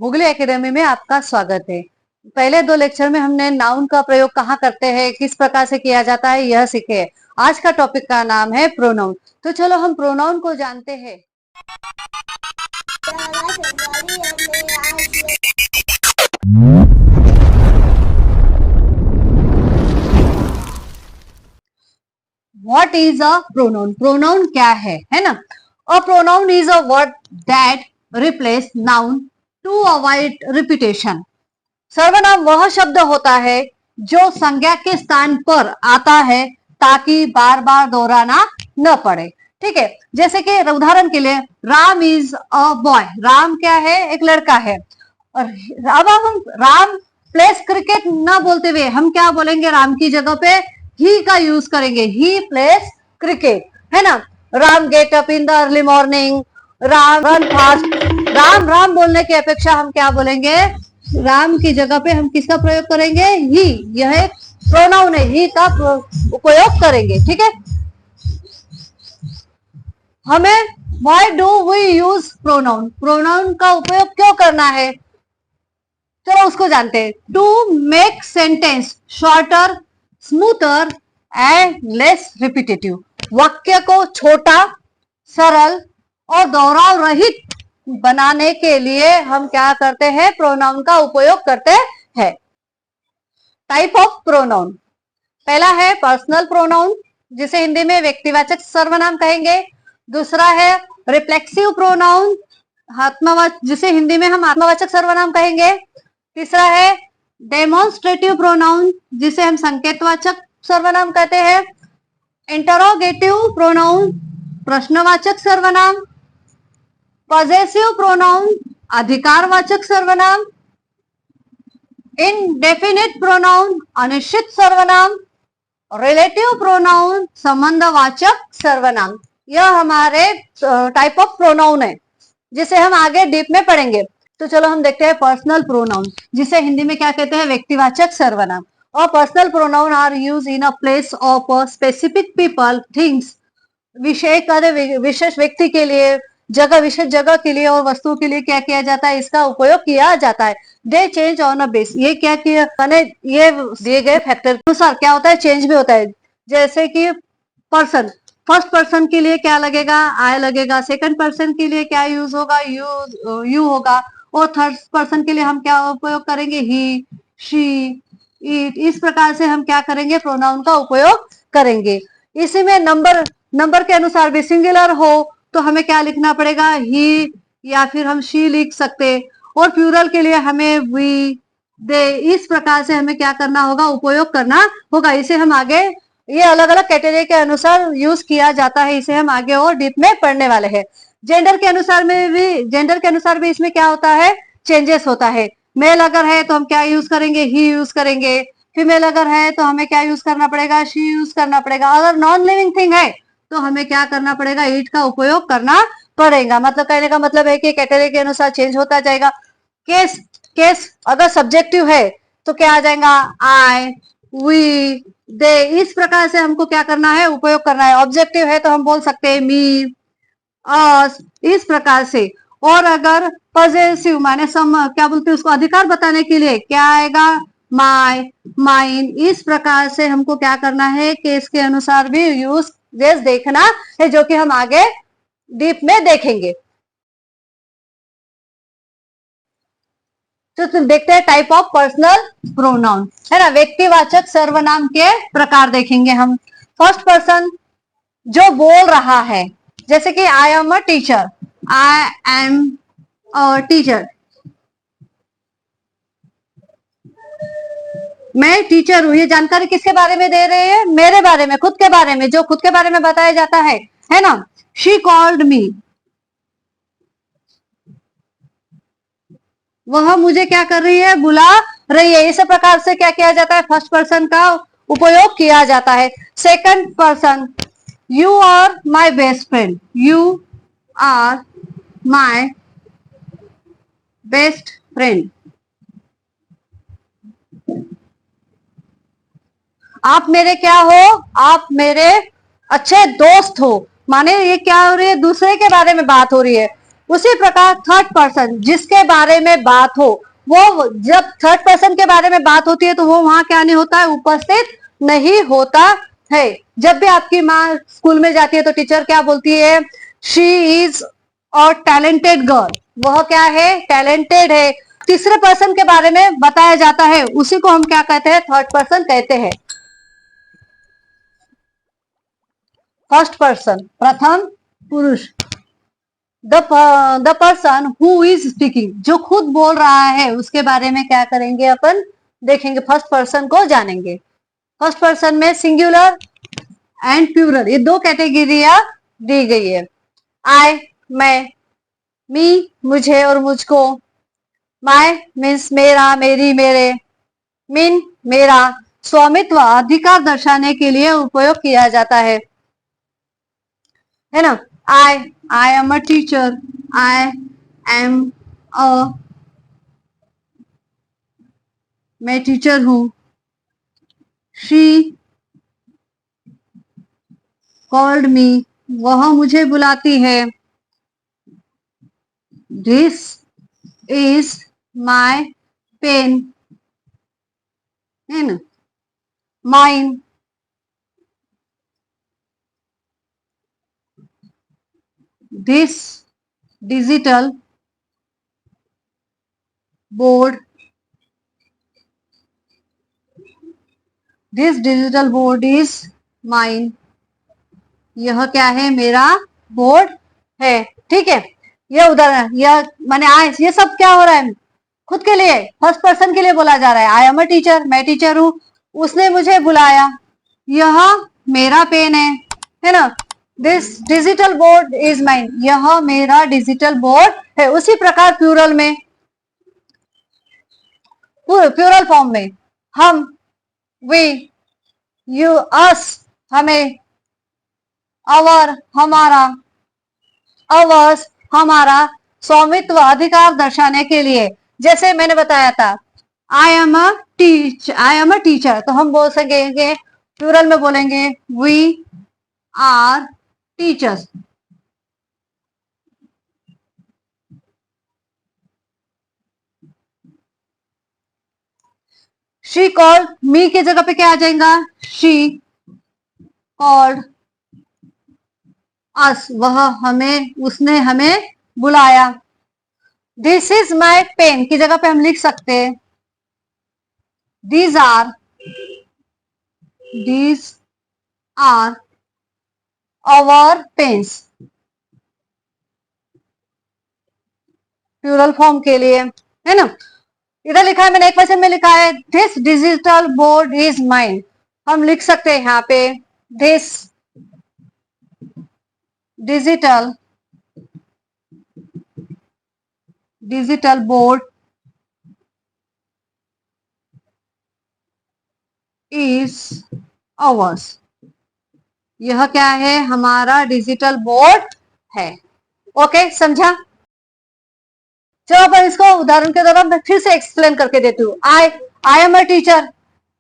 मुगली academy में आपका स्वागत है। पहले दो लेक्चर में हमने नाउन का प्रयोग कहाँ करते हैं, किस प्रकार से किया जाता है, यह सीखे। आज का टॉपिक का नाम है प्रोनाउन। तो चलो हम प्रोनाउन को जानते हैं। What is a pronoun? Pronoun क्या है ना? A pronoun is a word that replace noun to avoid repetition. सर्वनाम वह शब्द होता है जो संज्ञा के स्थान पर आता है ताकि बार बार दोहराना न पड़े। ठीक है, जैसे कि उदाहरण के लिए Ram is a boy. Ram क्या है? एक लड़का है। और अब हम राम प्लेस क्रिकेट ना बोलते हुए हम क्या बोलेंगे? राम की जगह पे ही का यूज करेंगे। ही प्लेस क्रिकेट, है ना। Ram get up in the early morning. Ram run fast. Ram Ram बोलने की अपेक्षा हम क्या बोलेंगे? राम की जगह पे हम किसका प्रयोग करेंगे? ही। यह एक प्रोनाउन है, ही का उपयोग करेंगे। ठीक है, हमें why do we use pronoun? Pronoun का उपयोग क्यों करना है, चलो उसको जानते हैं। To make sentence shorter, smoother and less repetitive. वाक्य को छोटा, सरल और दोहराव रहित बनाने के लिए हम क्या करते हैं? प्रोनाउन का उपयोग करते हैं। टाइप ऑफ प्रोनाउन, पहला है पर्सनल प्रोनाउन, जिसे हिंदी में व्यक्तिवाचक सर्वनाम कहेंगे। दूसरा है रिफ्लेक्सिव प्रोनाउन, जिसे हिंदी में हम आत्मवाचक सर्वनाम कहेंगे। तीसरा है डेमोन्स्ट्रेटिव प्रोनाउन, जिसे हम संकेतवाचक सर्वनाम कहते हैं। इंटरोगेटिव प्रोनाउन, प्रश्नवाचक सर्वनाम। पॉजेसिव प्रोनाउन, अधिकारवाचक सर्वनाम। इनडेफिनिट प्रोनाउन, अनिश्चित सर्वनाम। रिलेटिव प्रोनाउन, संबंधवाचक सर्वनाम। यह हमारे टाइप ऑफ प्रोनाउन है जिसे हम आगे डीप में पढ़ेंगे। तो चलो हम देखते हैं पर्सनल प्रोनाउन, जिसे हिंदी में क्या कहते हैं? व्यक्तिवाचक सर्वनाम। और personal pronoun are use in a place of specific people, things. विशेष व्यक्ति के लिए, जगह, विशेष जगह के लिए और वस्तु के लिए क्या किया जाता है? इसका उपयोग किया जाता है। दे चेंज ऑन अ बेस, ये क्या किया, ये दिए गए फैक्टर के अनुसार क्या होता है? चेंज भी होता है। जैसे कि पर्सन, फर्स्ट पर्सन के लिए क्या लगेगा? आई लगेगा। सेकंड पर्सन के लिए क्या यूज होगा? यू होगा। और थर्ड पर्सन के लिए हम क्या उपयोग करेंगे? ही, शी, इट। इस प्रकार से हम क्या करेंगे? प्रोनाउन का उपयोग करेंगे। इसी में नंबर के अनुसार भी सिंगुलर हो तो हमें क्या लिखना पड़ेगा? ही या फिर हम शी लिख सकते। और प्लूरल के लिए हमें वी, दे। इस प्रकार से हमें क्या करना होगा? उपयोग करना होगा। इसे हम आगे, ये अलग अलग कैटेगरी के अनुसार यूज किया जाता है। इसे हम आगे और डीप में पढ़ने वाले हैं। जेंडर के अनुसार भी इसमें क्या होता है? चेंजेस होता है। मेल अगर है तो हम क्या यूज करेंगे? ही यूज करेंगे। फीमेल अगर है तो हमें क्या यूज करना पड़ेगा? शी यूज करना पड़ेगा। अगर नॉन लिविंग थिंग है तो हमें क्या करना पड़ेगा? इट का उपयोग करना पड़ेगा। मतलब कहने का मतलब है कि कैटेगरी के अनुसार चेंज होता जाएगा। केस अगर सब्जेक्टिव है तो क्या आ जाएगा? आई, वी, दे। इस प्रकार से हमको क्या करना है? उपयोग करना है। ऑब्जेक्टिव है तो हम बोल सकते हैं मी, अस, इस प्रकार से। और अगर पॉजेसिव माने क्या बोलते हैं उसको? अधिकार बताने के लिए क्या आएगा? My, mine. इस प्रकार से हमको क्या करना है? केस के अनुसार भी यूज देखना है, जो कि हम आगे डीप में देखेंगे। तो देखते हैं टाइप ऑफ पर्सनल प्रोनाउन, है ना। व्यक्तिवाचक सर्वनाम के प्रकार देखेंगे हम। फर्स्ट पर्सन, जो बोल रहा है, जैसे कि I am a teacher. I am a teacher, मैं टीचर हूं। ये जानकारी किसके बारे में दे रहे हैं? मेरे बारे में, खुद के बारे में। जो खुद के बारे में बताया जाता है ना। शी कॉल्ड मी, वह मुझे क्या कर रही है? बुला रही है। इस प्रकार से क्या किया जाता है? फर्स्ट पर्सन का उपयोग किया जाता है। Second person, you are my best friend. You are my best friend, आप मेरे क्या हो? आप मेरे अच्छे दोस्त हो। माने ये क्या हो रही है? दूसरे के बारे में बात हो रही है। उसी प्रकार थर्ड पर्सन जिसके बारे में बात हो, वो जब थर्ड पर्सन के बारे में बात होती है तो वो वहां क्या नहीं होता है, उपस्थित नहीं होता है। जब भी आपकी माँ स्कूल में जाती है तो टीचर क्या बोलती है, शी इज और टैलेंटेड गर्ल, वह क्या है, टैलेंटेड है। तीसरे पर्सन के बारे में बताया जाता है, उसी को हम क्या कहते हैं, थर्ड पर्सन कहते हैं। फर्स्ट पर्सन प्रथम पुरुष, the person who is speaking, जो खुद बोल रहा है उसके बारे में क्या करेंगे अपन, देखेंगे, फर्स्ट पर्सन को जानेंगे। फर्स्ट पर्सन में सिंगुलर एंड प्लूरल, ये दो कैटेगरिया दी गई है। आई मैं, मी मुझे और मुझको, माय मीन्स मेरा मेरी मेरे, मीन मेरा, स्वामित्व अधिकार दर्शाने के लिए उपयोग किया जाता है ना। I am a teacher, I am a, मैं टीचर हूं। शी कॉल्ड मी, वह मुझे बुलाती है। दिस इज माय पेन, है ना, mine, this digital board, this digital board is mine, यह क्या है, मेरा बोर्ड है। ठीक है, यह उदाहरण, यह मैंने आए, ये सब क्या हो रहा है, खुद के लिए, फर्स्ट पर्सन के लिए बोला जा रहा है। आई एम अ टीचर, मैं टीचर हूं, उसने मुझे बुलाया, यह मेरा पेन है ना। This digital board is mine, यह मेरा डिजिटल बोर्ड है। उसी प्रकार प्लूरल में, प्लूरल फॉर्म में, हम, वी, यू, अस, हमें, अवर हमारा, अवर्स हमारा, स्वामित्व अधिकार दर्शाने के लिए। जैसे मैंने बताया था, आई एम अ टीचर, तो हम बोल सकेंगे, प्लूरल में बोलेंगे, we are teachers. She called me की जगह पे क्या आ जाएगा, शी कॉल्ड अस, वह हमें, उसने हमें बुलाया। दिस इज माई पेन की जगह पे हम लिख सकते हैं, these are, these are our pens, plural form के लिए, है ना। इधर लिखा है, मैंने एक वचन में लिखा है, this digital board is mine, हम लिख सकते हैं यहाँ पे, this digital board is ours, यह क्या है, हमारा डिजिटल बोर्ड है। ओके, समझा। चलो अपन इसको उदाहरण के द्वारा मैं फिर से एक्सप्लेन करके देती हूँ। आई एम अ टीचर,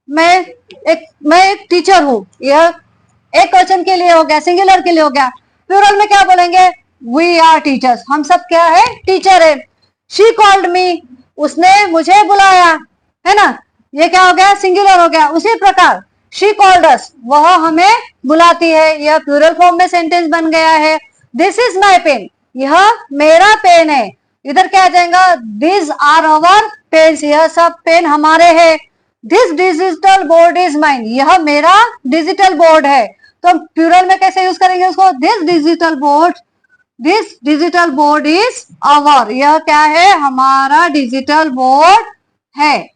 मैं एक टीचर हूँ, यह एक क्वेश्चन के लिए हो गया, सिंगुलर के लिए हो गया। प्लूरल में क्या बोलेंगे, वी आर टीचर्स, हम सब क्या है, टीचर है। शी कॉल्ड मी, उसने मुझे बुलाया, है ना, ये क्या हो गया, सिंगुलर हो गया। उसी प्रकार शी कॉल्ड अस, वह हमें बुलाती है, यह प्लूरल फॉर्म में सेंटेंस बन गया है। दिस इज माई पेन, यह मेरा पेन है। इधर क्या आ जाएगा, दिस आर अवर पेन्स, यह सब पेन हमारे हैं। This digital board is mine, यह मेरा डिजिटल बोर्ड है। तो हम प्लूरल में कैसे यूज करेंगे उसको, this digital board is our, यह क्या है, हमारा डिजिटल बोर्ड है।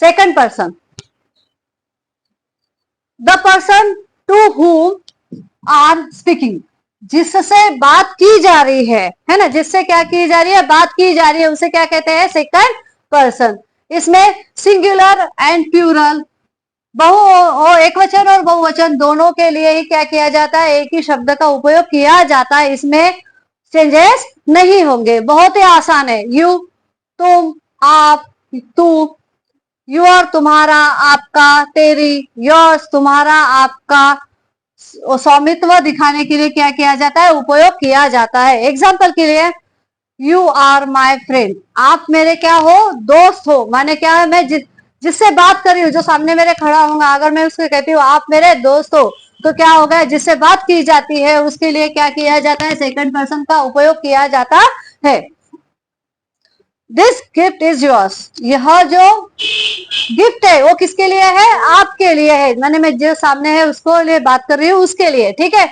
Second person, the person to whom are speaking, जिससे बात की जा रही है ना, जिससे क्या की जा रही है, बात की जा रही है, उसे क्या कहते हैं, सेकंड पर्सन। इसमें सिंगुलर एंड प्लूरल, एक वचन और बहुवचन दोनों के लिए ही क्या किया जाता है, एक ही शब्द का उपयोग किया जाता है, इसमें चेंजेस नहीं होंगे, बहुत ही आसान है। यू, तुम, आप, तू, योर तुम्हारा, आपका, तेरी, योर्स तुम्हारा, आपका, स्वामित्व दिखाने के लिए क्या किया जाता है, उपयोग किया जाता है। एग्जाम्पल के लिए, यू आर माई फ्रेंड, आप मेरे क्या हो, दोस्त हो। माने क्या है, मैं जिससे बात कर रही हूँ, जो सामने मेरे खड़ा होगा, अगर मैं उसको कहती हूँ आप मेरे दोस्त हो, तो क्या होगा, जिससे बात की जाती है उसके लिए क्या किया जाता है, सेकंड पर्सन का उपयोग किया जाता है। दिस गिफ्ट इज योर्स, यह जो गिफ्ट है वो किसके लिए है, आपके लिए है। मैंने मैं जो सामने है उसको लिए बात कर रही हूँ, उसके लिए, ठीक है।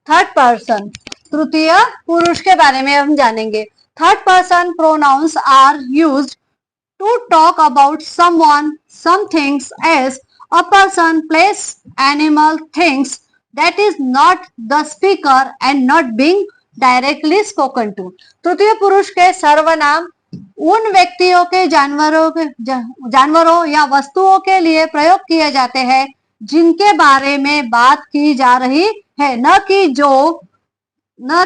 थर्ड पर्सन, तृतीय पुरुष के बारे में हम जानेंगे। Third person pronouns are used to talk about someone, some things as a person, place, animal, things that is not the speaker and not being directly spoken to। तृतीय पुरुष के सर्वनाम उन व्यक्तियों के, जानवरों या वस्तुओं के लिए प्रयोग किए जाते हैं जिनके बारे में बात की जा रही है, न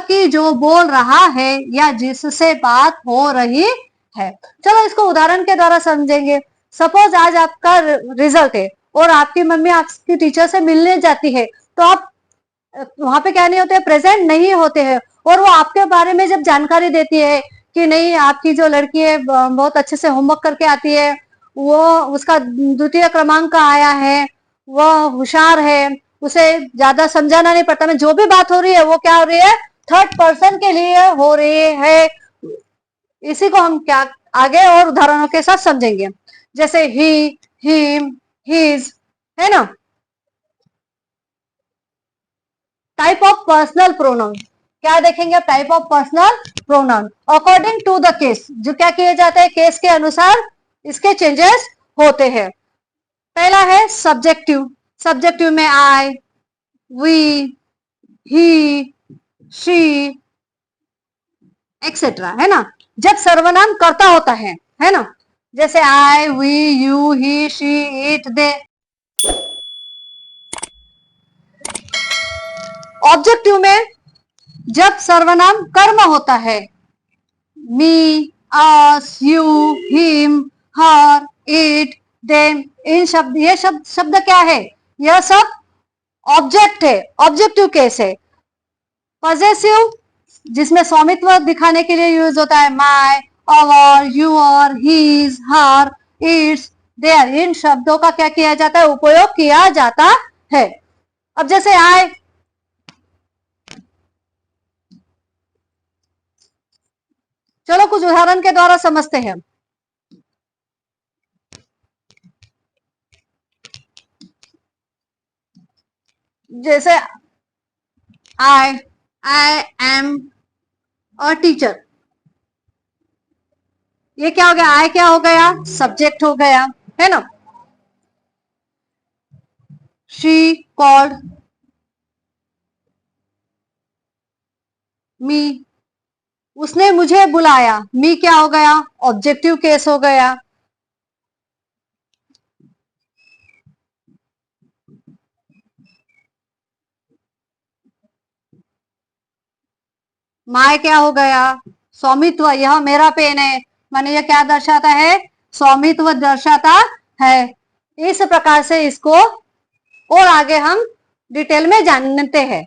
कि जो बोल रहा है या जिससे बात हो रही है। चलो इसको उदाहरण के द्वारा समझेंगे। सपोज आज आपका रिजल्ट है और आपकी मम्मी आपकी टीचर से मिलने जाती है, तो आप वहां पे क्या नहीं होते, प्रेजेंट नहीं होते हैं, और वो आपके बारे में जब जानकारी देती है कि नहीं आपकी जो लड़की है बहुत अच्छे से होमवर्क करके आती है, वो उसका द्वितीय क्रमांक आया है, वो होशियार है, उसे ज्यादा समझाना नहीं पड़ता, में जो भी बात हो रही है वो क्या हो रही है, थर्ड पर्सन के लिए हो रही है। इसी को हम क्या आगे और उदाहरणों के साथ समझेंगे, जैसे ही, हिम, हिज, है ना। टाइप ऑफ पर्सनल प्रोनाउन, क्या देखेंगे, type of personal pronoun according to the case, जो क्या किए जाते हैं, केस के अनुसार इसके चेंजेस होते हैं। पहला है सब्जेक्टिव, सब्जेक्टिव में I, we, he, she etcetera, है ना। जब सर्वनाम कर्ता होता है ना, जैसे I, we, you, he, she, it, they. Objective में जब सर्वनाम कर्म होता है, me, us, you, him, her, it, them, इन शब्द, ये शब्द क्या है, यह सब ऑब्जेक्ट है, ऑब्जेक्टिव केस है। पॉजेसिव जिसमें स्वामित्व दिखाने के लिए यूज होता है, my, our, your, his, her, its, their, इन शब्दों का क्या किया जाता है, उपयोग किया जाता है। अब जैसे आए, चलो कुछ उदाहरण के द्वारा समझते हैं। जैसे आई एम अ टीचर, ये क्या हो गया, आई क्या हो गया, सब्जेक्ट हो गया, है ना। शी कॉल्ड मी, उसने मुझे बुलाया, मी क्या हो गया, ऑब्जेक्टिव केस हो गया। माय क्या हो गया, स्वामित्व, यह मेरा पेन है, माने यह क्या दर्शाता है, स्वामित्व दर्शाता है। इस प्रकार से इसको और आगे हम डिटेल में जानते हैं।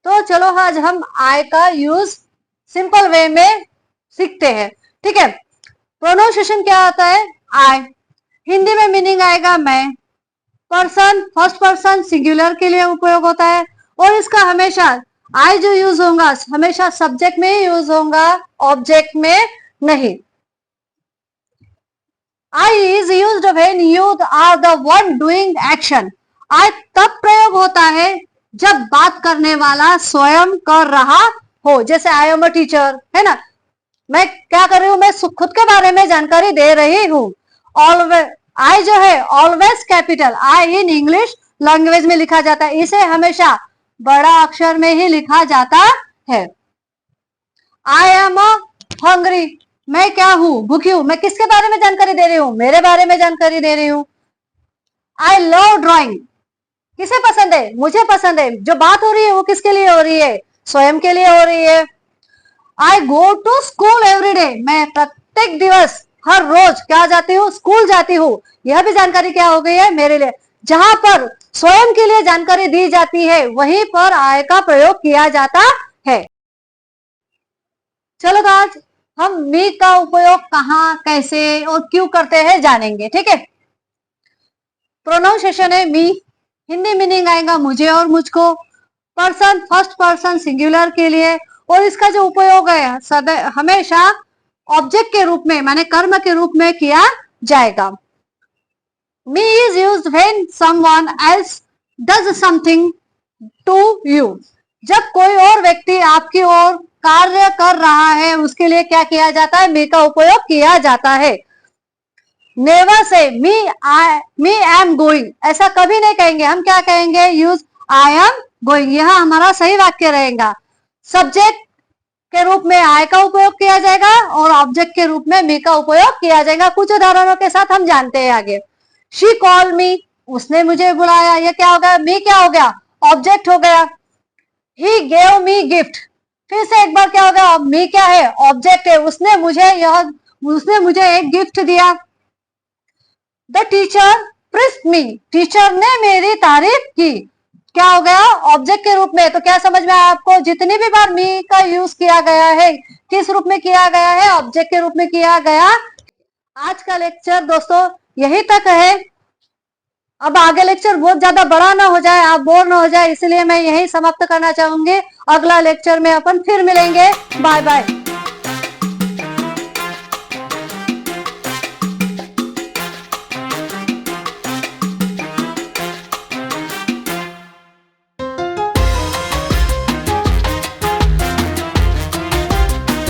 तो चलो आज हम आई का यूज सिंपल वे में सीखते हैं, ठीक है। प्रोनाउंसिएशन क्या आता है, आई, हिंदी में मीनिंग आएगा मैं। पर्सन फर्स्ट पर्सन सिंगुलर के लिए उपयोग होता है, और इसका हमेशा आई जो यूज होगा हमेशा सब्जेक्ट में ही यूज होगा, ऑब्जेक्ट में नहीं। I is used when you are the one doing action, I तब प्रयोग होता है जब बात करने वाला स्वयं कर रहा हो। जैसे आई एम अ टीचर, है ना, मैं क्या कर रही हूं, मैं खुद के बारे में जानकारी दे रही हूं। ऑलवेज, आई जो है always capital, I in English language में लिखा जाता है, इसे हमेशा बड़ा अक्षर में ही लिखा जाता है। आई एम हंग्री, मैं क्या हूं, भूखी हूं, मैं किसके बारे में जानकारी दे रही हूं, मेरे बारे में जानकारी दे रही हूं। आई लव ड्राइंग, किसे पसंद है, मुझे पसंद है, जो बात हो रही है वो किसके लिए हो रही है, स्वयं के लिए हो रही है। I go to school every day, मैं प्रत्येक दिवस हर रोज क्या जाती हूँ, स्कूल जाती हूँ। यह भी जानकारी क्या हो गई है मेरे लिए। जहां पर स्वयं के लिए जानकारी दी जाती है वहीं पर आय का प्रयोग किया जाता है। चलो तो आज हम मी का उपयोग कहाँ, कैसे और क्यों करते हैं जानेंगे, ठीक है। प्रोनाउंसिएशन है मी, हिंदी मीनिंग आएगा मुझे और मुझको। पर्सन फर्स्ट पर्सन सिंगुलर के लिए, और इसका जो उपयोग है हमेशा ऑब्जेक्ट के रूप में माने कर्म के रूप में किया जाएगा। Me is used when someone else does something to you. जब कोई और व्यक्ति आपकी ओर कार्य कर रहा है उसके लिए क्या किया जाता है, मी का उपयोग किया जाता है। Never say me am going, ऐसा कभी नहीं कहेंगे। हम क्या कहेंगे, यूज आई एम गोइंग, यह हमारा सही वाक्य रहेगा। सब्जेक्ट के रूप में आई का उपयोग किया जाएगा और ऑब्जेक्ट के रूप में मी का उपयोग किया जाएगा। कुछ उदाहरणों के साथ हम जानते हैं आगे। शी कॉल मी, उसने मुझे बुलाया, यह क्या हो गया, मी क्या हो गया, ऑब्जेक्ट हो गया। ही गेव मी गिफ्ट, फिर से एक बार क्या हो गया, मी क्या है, ऑब्जेक्ट है। उसने मुझे एक गिफ्ट दिया। The teacher pressed me, teacher ने मेरी तारीफ की, क्या हो गया, ऑब्जेक्ट के रूप में। तो क्या समझ में आया आपको, जितनी भी बार मी का यूज किया गया है किस रूप में किया गया है, ऑब्जेक्ट के रूप में किया गया। आज का लेक्चर दोस्तों यही तक है। अब आगे लेक्चर बहुत ज्यादा बड़ा ना हो जाए, आप बोर ना हो जाए, इसलिए मैं यही समाप्त करना चाहूंगी। अगला लेक्चर में अपन फिर मिलेंगे। Bye bye.